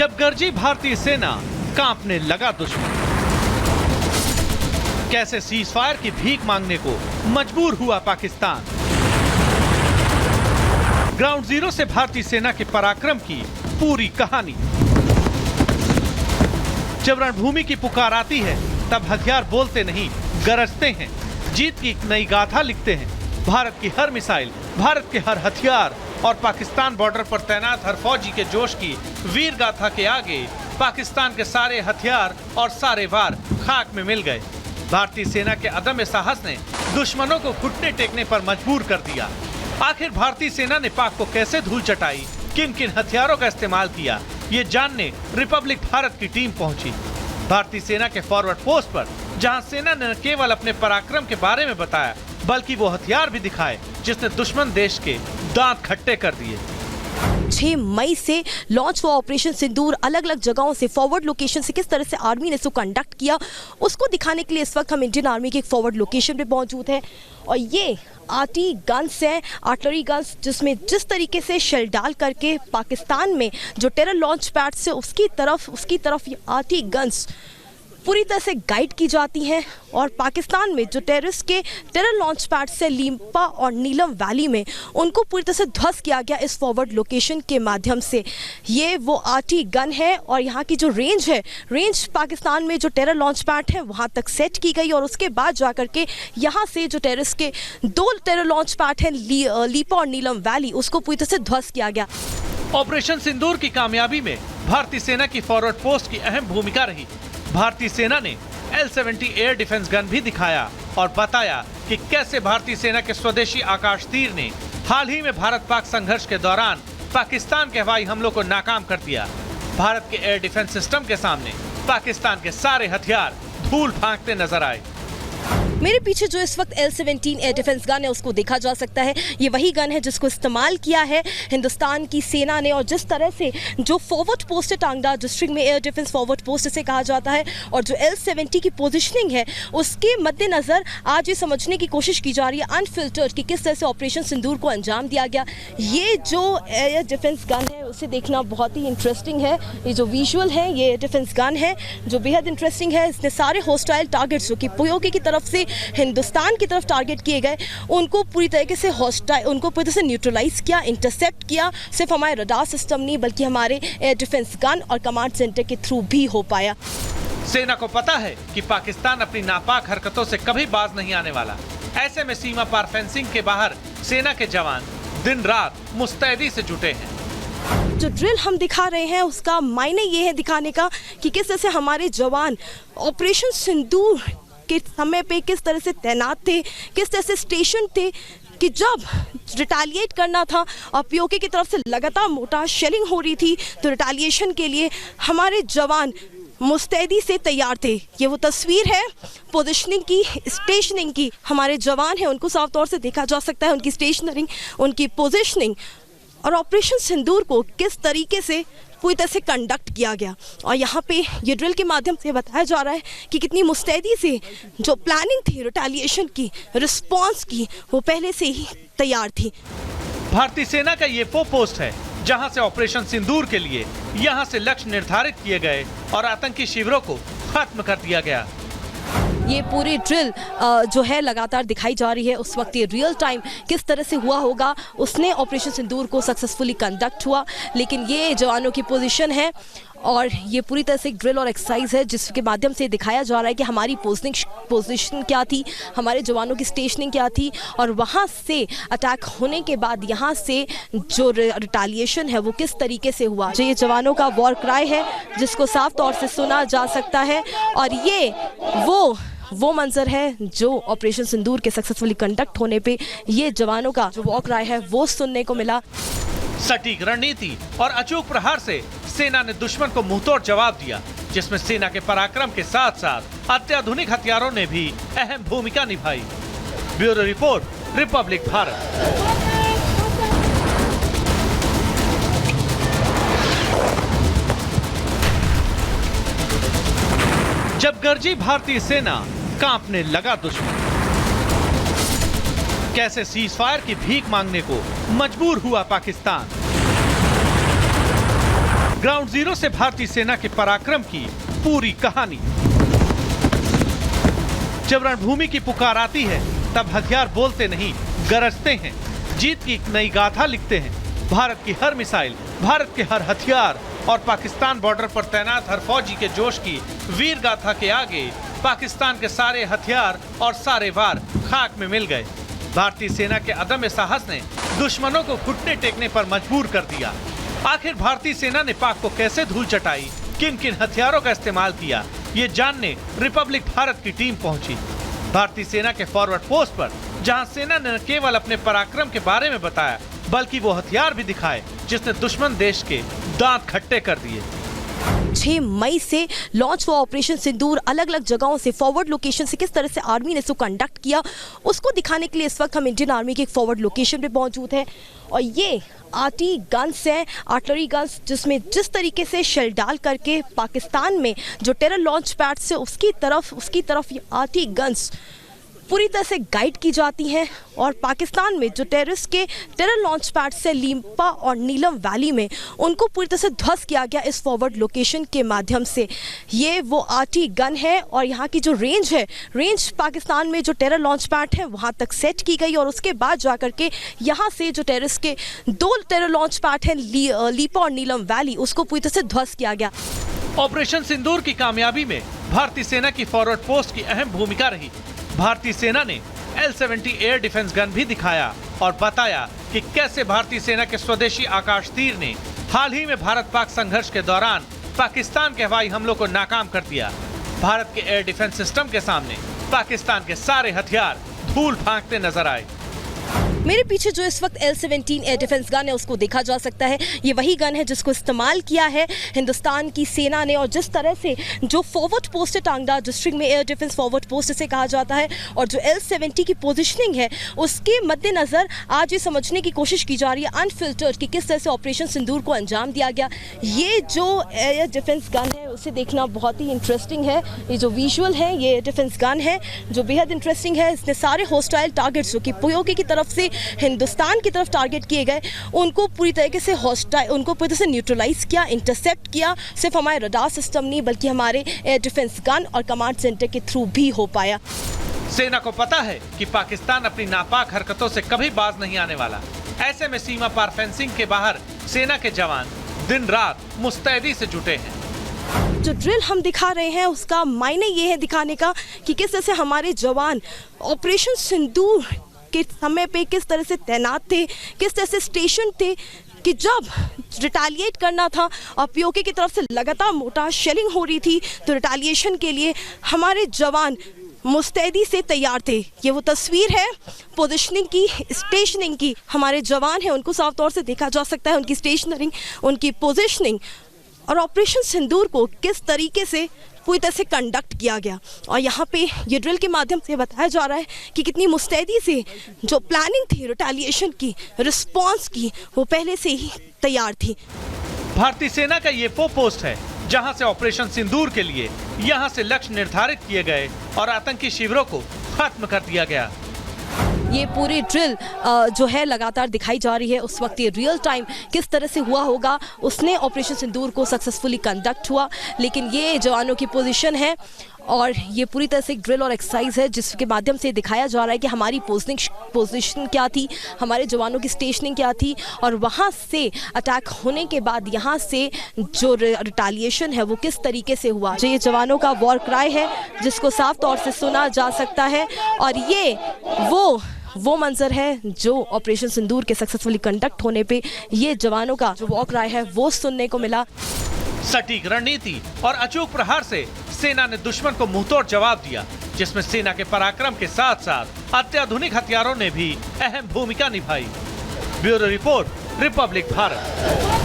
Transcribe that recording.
जब गरजी भारतीय सेना, कांपने लगा दुश्मन। कैसे सीज फायर की भीख मांगने को मजबूर हुआ पाकिस्तान। ग्राउंड जीरो से भारतीय सेना के पराक्रम की पूरी कहानी। जब रणभूमि की पुकार आती है तब हथियार बोलते नहीं, गरजते हैं। जीत की एक नई गाथा लिखते हैं। भारत की हर मिसाइल, भारत के हर हथियार और पाकिस्तान बॉर्डर पर तैनात हर फौजी के जोश की वीर गाथा के आगे पाकिस्तान के सारे हथियार और सारे वार खाक में मिल गए। भारतीय सेना के अदम्य साहस ने दुश्मनों को घुटने टेकने पर मजबूर कर दिया। आखिर भारतीय सेना ने पाक को कैसे धूल चटाई, किन किन हथियारों का इस्तेमाल किया, ये जानने रिपब्लिक भारत की टीम पहुंची। भारतीय सेना के फॉरवर्ड पोस्ट पर जहां सेना ने न केवल अपने पराक्रम के बारे में बताया, बल्कि वो हथियार भी दिखाए जिसने दुश्मन देश के दांत खट्टे कर दिए। 6 मई से लॉन्च हुआ ऑपरेशन सिंदूर। अलग अलग जगहों से, फॉरवर्ड लोकेशन से किस तरह से आर्मी ने इसको कंडक्ट किया, उसको दिखाने के लिए इस वक्त हम इंडियन आर्मी के एक फॉरवर्ड लोकेशन पे मौजूद है। और ये आर्टी गन्स है, आर्टिलरी गन्स, जिसमें जिस तरीके से शेल डाल करके पाकिस्तान में जो टेरर लॉन्च पैड से उसकी तरफ ये आर्टी गन्स पूरी तरह से गाइड की जाती हैं। और पाकिस्तान में जो टेररिस्ट के टेरर लॉन्च पैड से लीम्पा और नीलम वैली में उनको पूरी तरह से ध्वस्त किया गया इस फॉरवर्ड लोकेशन के माध्यम से। ये वो आरटी गन है और यहाँ की जो रेंज है, रेंज पाकिस्तान में जो टेरर लॉन्च पैड है वहाँ तक सेट की गई। और उसके बाद जा करके यहाँ से जो टेररिस्ट के 2 टेरर लॉन्च पैड हैं, लीपा और नीलम वैली, उसको पूरी तरह से ध्वस्त किया गया। ऑपरेशन सिंदूर की कामयाबी में भारतीय सेना की फॉरवर्ड पोस्ट की अहम भूमिका रही। भारतीय सेना ने L-70 एयर डिफेंस गन भी दिखाया और बताया कि कैसे भारतीय सेना के स्वदेशी आकाश तीर ने हाल ही में भारत पाक संघर्ष के दौरान पाकिस्तान के हवाई हमलों को नाकाम कर दिया। भारत के एयर डिफेंस सिस्टम के सामने पाकिस्तान के सारे हथियार धूल फेंकते नजर आए। मेरे पीछे जो इस वक्त L-17 एयर डिफेंस गन है उसको देखा जा सकता है। ये वही गन है जिसको इस्तेमाल किया है हिंदुस्तान की सेना ने। और जिस तरह से जो फॉरवर्ड पोस्ट है टांगड़ा डिस्ट्रिक्ट में, एयर डिफेंस फॉरवर्ड पोस्ट इसे कहा जाता है, और जो L-70 की पोजीशनिंग है उसके मद्देनज़र आज ये समझने की कोशिश की जा रही है अनफिल्टर्ड कि किस तरह से ऑपरेशन सिंदूर को अंजाम दिया गया। ये जो एयर डिफेंस गन है उसे देखना बहुत ही इंटरेस्टिंग है। ये जो विजुअल है, ये एयर डिफेंस गन है जो बेहद इंटरेस्टिंग है। इसने सारे हॉस्टाइल टारगेट्स जो कि पीओके की तरफ से हिंदुस्तान की तरफ टारगेट किए गए उनको पूरी तरीके से न्यूट्रलाइज किया, इंटरसेप्ट किया। सिर्फ हमारे रडार सिस्टम नहीं बल्कि हमारे एयर डिफेंस गन और कमांड सेंटर के थ्रू भी हो पाया। सेना को पता है कि पाकिस्तान अपनी नापाक हरकतों से कभी बाज नहीं आने वाला। ऐसे में सीमा पार फेंसिंग के बाहर सेना के जवान दिन रात मुस्तैदी से जुटे हैं। जो ड्रिल हम दिखा रहे हैं उसका मायने ये है दिखाने का कि किस तरह से हमारे जवान ऑपरेशन सिंदूर के समय पे किस तरह से तैनात थे, किस तरह से स्टेशन थे कि जब रिटेलिएट करना था और पीओके की तरफ से लगातार मोटार शेलिंग हो रही थी तो रिटेलिएशन के लिए हमारे जवान मुस्तैदी से तैयार थे। ये वो तस्वीर है पोजीशनिंग की, स्टेशनिंग की। हमारे जवान हैं उनको साफ तौर से देखा जा सकता है, उनकी स्टेशनरिंग, उनकी पोजीशनिंग और ऑपरेशन सिंदूर को किस तरीके से पूरी तरह से कंडक्ट किया गया। और यहाँ पे ये ड्रिल के माध्यम से बताया जा रहा है कि कितनी मुस्तैदी से जो प्लानिंग थी रिटेलिएशन की, रिस्पांस की, वो पहले से ही तैयार थी। भारतीय सेना का ये वो पोस्ट है जहां से ऑपरेशन सिंदूर के लिए यहां से लक्ष्य निर्धारित किए गए और आतंकी शिविरों को खत्म कर दिया गया। ये पूरी ड्रिल जो है लगातार दिखाई जा रही है। उस वक्त ये रियल टाइम किस तरह से हुआ होगा, उसने ऑपरेशन सिंदूर को सक्सेसफुली कंडक्ट हुआ। लेकिन ये जवानों की पोजीशन है और ये पूरी तरह से एक ड्रिल और एक्सरसाइज है जिसके माध्यम से दिखाया जा रहा है कि हमारी पोजीशन क्या थी, हमारे जवानों की स्टेशनिंग क्या थी और वहाँ से अटैक होने के बाद यहाँ से जो रिटेलिएशन है वो किस तरीके से हुआ। जो ये जवानों का वॉर क्राई है जिसको साफ तौर से सुना जा सकता है और ये वो मंजर है जो ऑपरेशन सिंदूर के सक्सेसफुली कंडक्ट होने पे ये जवानों का जो वॉर क्राई है वो सुनने को मिला। सटीक रणनीति और अचूक प्रहार से सेना ने दुश्मन को मुंहतोड़ जवाब दिया, जिसमें सेना के पराक्रम के साथ साथ अत्याधुनिक हथियारों ने भी अहम भूमिका निभाई। Bureau report, Republic Bharat. जब गरजी भारतीय सेना, कांपने लगा दुश्मन। कैसे सीज फायर की भीख मांगने को मजबूर हुआ पाकिस्तान। ग्राउंड जीरो से भारतीय सेना के पराक्रम की पूरी कहानी। जब रणभूमि की पुकार आती है तब हथियार बोलते नहीं, गरजते हैं। जीत की एक नई गाथा लिखते हैं। भारत की हर मिसाइल, भारत के हर हथियार और पाकिस्तान बॉर्डर पर तैनात हर फौजी के जोश की वीर गाथा के आगे पाकिस्तान के सारे हथियार और सारे वार खाक में मिल गए। भारतीय सेना के अदम्य साहस ने दुश्मनों को घुटने टेकने पर मजबूर कर दिया। आखिर भारतीय सेना ने पाक को कैसे धूल चटाई, किन किन हथियारों का इस्तेमाल किया, ये जानने रिपब्लिक भारत की टीम पहुंची। भारतीय सेना के फॉरवर्ड पोस्ट पर जहां सेना ने न केवल अपने पराक्रम के बारे में बताया, बल्कि वो हथियार भी दिखाए जिसने दुश्मन देश के दांत खट्टे कर दिए। 6 मई से लॉन्च हुआ ऑपरेशन सिंदूर। अलग अलग जगहों से फॉरवर्ड लोकेशन से किस तरह से आर्मी ने इसको कंडक्ट किया, उसको दिखाने के लिए इस वक्त हम इंडियन आर्मी के एक फॉरवर्ड लोकेशन पे मौजूद हैं। और ये आर्टी गन्स हैं, आर्टिलरी गन्स, जिसमें जिस तरीके से शेल डाल करके पाकिस्तान में जो टेरर लॉन्च पैड से उसकी तरफ ये आर्टी गन्स पूरी तरह से गाइड की जाती हैं। और पाकिस्तान में जो टेररिस्ट के टेरर लॉन्च पैड से लीम्पा और नीलम वैली में उनको पूरी तरह से ध्वस्त किया गया इस फॉरवर्ड लोकेशन के माध्यम से। ये वो आरटी गन है और यहाँ की जो रेंज पाकिस्तान में जो टेरर लॉन्च पैड है वहाँ तक सेट की गई। और उसके बाद जा करके यहाँ से जो टेररिस्ट के 2 टेरर लॉन्च पैड हैं लीपा और नीलम वैली, उसको पूरी तरह से ध्वस्त किया गया। ऑपरेशन सिंदूर की कामयाबी में भारतीय सेना की फॉरवर्ड पोस्ट की अहम भूमिका रही। भारतीय सेना ने L-70 एयर डिफेंस गन भी दिखाया और बताया कि कैसे भारतीय सेना के स्वदेशी आकाश तीर ने हाल ही में भारत पाक संघर्ष के दौरान पाकिस्तान के हवाई हमलों को नाकाम कर दिया। भारत के एयर डिफेंस सिस्टम के सामने पाकिस्तान के सारे हथियार धूल फेंकते नजर आए। मेरे पीछे जो इस वक्त L-17 एयर डिफेंस गन है उसको देखा जा सकता है। ये वही गन है जिसको इस्तेमाल किया है हिंदुस्तान की सेना ने। और जिस तरह से जो फॉरवर्ड पोस्ट है टांगदा डिस्ट्रिक्ट में एयर डिफेंस फॉरवर्ड पोस्ट इसे कहा जाता है, और जो L-70 की पोजीशनिंग है उसके मद्देनज़र आज ये समझने की कोशिश की जा रही है अनफिल्टर्ड कि किस तरह से ऑपरेशन सिंदूर को अंजाम दिया गया। ये जो एयर डिफेंस गन है उसे देखना बहुत ही इंटरेस्टिंग है। ये जो विजुअल है ये एयर डिफेंस गन है जो बेहद इंटरेस्टिंग है। इसने सारे हॉस्टाइल टारगेट्स जो कि पीओके की तरफ से हिंदुस्तान की तरफ टारगेट किए गए उनको पूरी तरीके से पूरी तरह से न्यूट्रलाइज किया, इंटरसेप्ट किया। सिर्फ हमारे रडार सिस्टम नहीं बल्कि हमारे एयर डिफेंस गन और कमांड सेंटर के थ्रू भी हो पाया। सेना को पता है कि पाकिस्तान अपनी नापाक हरकतों से कभी बाज नहीं आने वाला। ऐसे में सीमा पार फेंसिंग के बाहर सेना के जवान दिन रात मुस्तैदी से जुटे हैं। जो ड्रिल हम दिखा रहे हैं उसका मायने ये है दिखाने का कि किस तरह से हमारे जवान ऑपरेशन सिंदूर के समय पे किस तरह से तैनात थे, किस तरह से स्टेशन थे कि जब रिटालिएट करना था और पीओके की तरफ से लगातार मोटा शेलिंग हो रही थी तो रिटालिएशन के लिए हमारे जवान मुस्तैदी से तैयार थे। ये वो तस्वीर है पोजिशनिंग की, स्टेशनिंग की। हमारे जवान हैं उनको साफ तौर से देखा जा सकता है, उनकी स्टेशनरिंग, उनकी पोजिशनिंग और ऑपरेशन सिंदूर को किस तरीके से पूरी तरह से कंडक्ट किया गया। और यहाँ पे ये ड्रिल के माध्यम से बताया जा रहा है कि कितनी मुस्तैदी से जो प्लानिंग थी रिटालिएशन की, रिस्पॉन्स की, वो पहले से ही तैयार थी। भारतीय सेना का ये वो पोस्ट है जहां से ऑपरेशन सिंदूर के लिए यहां से लक्ष्य निर्धारित किए गए और आतंकी शिविरों को खत्म कर दिया गया। ये पूरी ड्रिल जो है लगातार दिखाई जा रही है। उस वक्त ये रियल टाइम किस तरह से हुआ होगा, उसने ऑपरेशन सिंदूर को सक्सेसफुली कंडक्ट हुआ। लेकिन ये जवानों की पोजीशन है और ये पूरी तरह से एक ड्रिल और एक्सरसाइज है जिसके माध्यम से दिखाया जा रहा है कि हमारी पोजीशन क्या थी, हमारे जवानों की स्टेशनिंग क्या थी और वहाँ से अटैक होने के बाद यहाँ से जो रिटालिएशन है वो किस तरीके से हुआ। जो ये जवानों का वॉर क्राई है जिसको साफ तौर से सुना जा सकता है और ये वो मंजर है जो ऑपरेशन सिंदूर के सक्सेसफुली कंडक्ट होने पे ये जवानों का जो वॉर क्राई है वो सुनने को मिला। सटीक रणनीति और अचूक प्रहार से सेना ने दुश्मन को मुंहतोड़ जवाब दिया, जिसमें सेना के पराक्रम के साथ साथ अत्याधुनिक हथियारों ने भी अहम भूमिका निभाई। Bureau report, Republic Bharat.